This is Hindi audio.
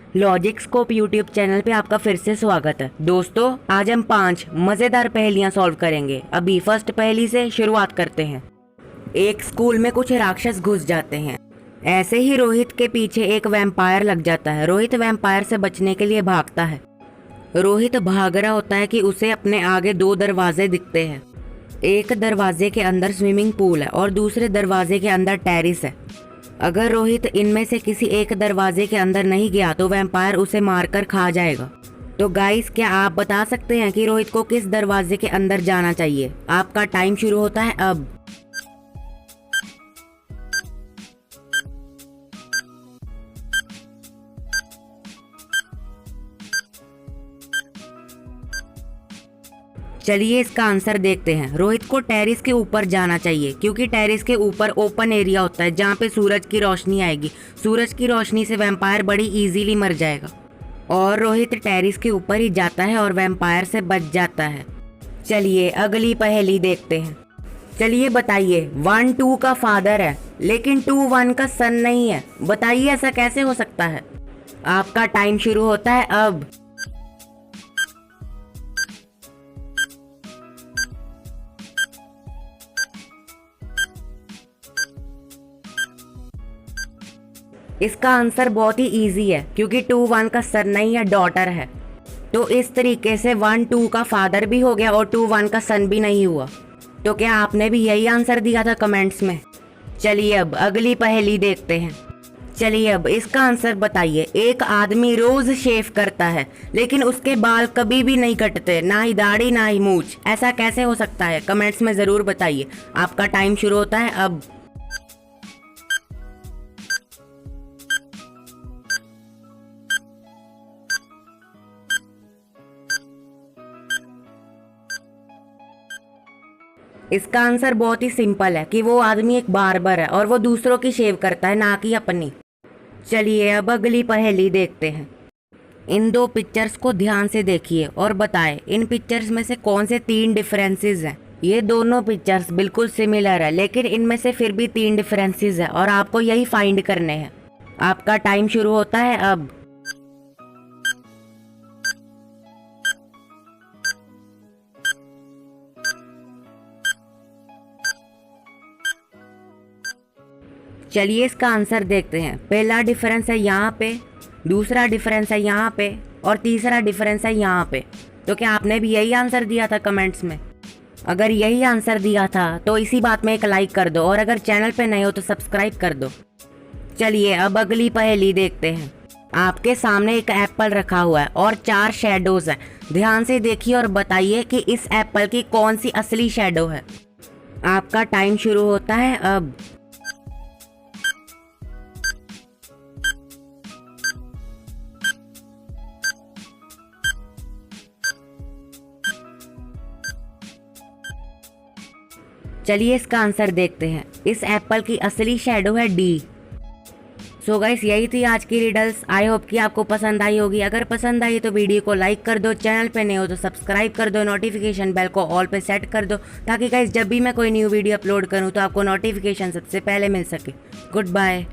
लॉजिक स्कोप यूट्यूब चैनल पे आपका फिर से स्वागत है। दोस्तों, आज हम 5 मज़ेदार पहेलियां सॉल्व करेंगे। अभी फर्स्ट पहेली से शुरुआत करते हैं। एक स्कूल में कुछ राक्षस घुस जाते हैं। ऐसे ही रोहित के पीछे एक वैम्पायर लग जाता है। रोहित वैम्पायर से बचने के लिए भागता है। रोहित भाग रहा होता है कि उसे अपने आगे 2 दरवाजे दिखते हैं। एक दरवाजे के अंदर स्विमिंग पूल है और दूसरे दरवाजे के अंदर टेरिस है। अगर रोहित इनमें से किसी एक दरवाजे के अंदर नहीं गया तो वैम्पायर उसे मारकर खा जाएगा। तो गाइस, क्या आप बता सकते हैं कि रोहित को किस दरवाजे के अंदर जाना चाहिए? आपका टाइम शुरू होता है अब। चलिए इसका आंसर देखते हैं। रोहित को टेरिस के ऊपर जाना चाहिए क्योंकि टेरिस के ऊपर ओपन एरिया होता है जहाँ पे सूरज की रोशनी आएगी। सूरज की रोशनी से वैम्पायर बड़ी इजीली मर जाएगा और रोहित टेरिस के ऊपर ही जाता है और वैम्पायर से बच जाता है। चलिए अगली पहेली देखते हैं। चलिए बताइए, 1 2 का फादर है लेकिन 2 1 का सन नहीं है। बताइए ऐसा कैसे हो सकता है? आपका टाइम शुरू होता है अब। इसका आंसर बहुत ही इजी है क्योंकि 2 1 का सन नहीं है, डॉटर है। तो इस तरीके से 1 2 का फादर भी हो गया और 2 1 का सन भी नहीं हुआ। तो क्या आपने भी यही आंसर दिया था कमेंट्स में? चलिए अब अगली पहेली देखते हैं। चलिए अब इसका आंसर बताइए। एक आदमी रोज शेव करता है लेकिन उसके बाल कभी भी नहीं कटते, ना ही दाढ़ी ना ही मूछ। ऐसा कैसे हो सकता है? कमेंट्स में ज़रूर बताइए। आपका टाइम शुरू होता है अब। इसका आंसर बहुत ही सिंपल है कि वो आदमी एक बार्बर है और वो दूसरों की शेव करता है, ना कि अपनी। चलिए अब अगली पहेली देखते हैं। इन 2 पिक्चर्स को ध्यान से देखिए और बताएं इन पिक्चर्स में से कौन से 3 डिफरेंसेस हैं। ये दोनों पिक्चर्स बिल्कुल सिमिलर है लेकिन इनमें से फिर भी 3 डिफरेंसेस हैं और आपको यही फाइंड करने हैं। आपका टाइम शुरू होता है अब। चलिए इसका आंसर देखते हैं। पहला डिफरेंस है यहाँ पे, दूसरा डिफरेंस है यहाँ पे और तीसरा डिफरेंस है यहाँ पे। तो क्या आपने भी यही आंसर दिया था कमेंट्स में? अगर यही आंसर दिया था तो इसी बात में एक लाइक कर दो और अगर चैनल पे नए हो तो सब्सक्राइब कर दो। चलिए अब अगली पहेली देखते हैं। आपके सामने एक एप्पल रखा हुआ है और 4 शेडोज हैं। ध्यान से देखिए और बताइए कि इस एप्पल की कौन सी असली शेडो है। आपका टाइम शुरू होता है अब। चलिए इसका आंसर देखते हैं। इस एप्पल की असली शेडो है डी। सो गाइस, यही थी आज की रिडल्स। आई होप कि आपको पसंद आई होगी। अगर पसंद आई तो वीडियो को लाइक कर दो, चैनल पे नए हो तो सब्सक्राइब कर दो, नोटिफिकेशन बेल को ऑल पे सेट कर दो ताकि गाइस जब भी मैं कोई न्यू वीडियो अपलोड करूँ तो आपको नोटिफिकेशन सबसे पहले मिल सके। Good bye.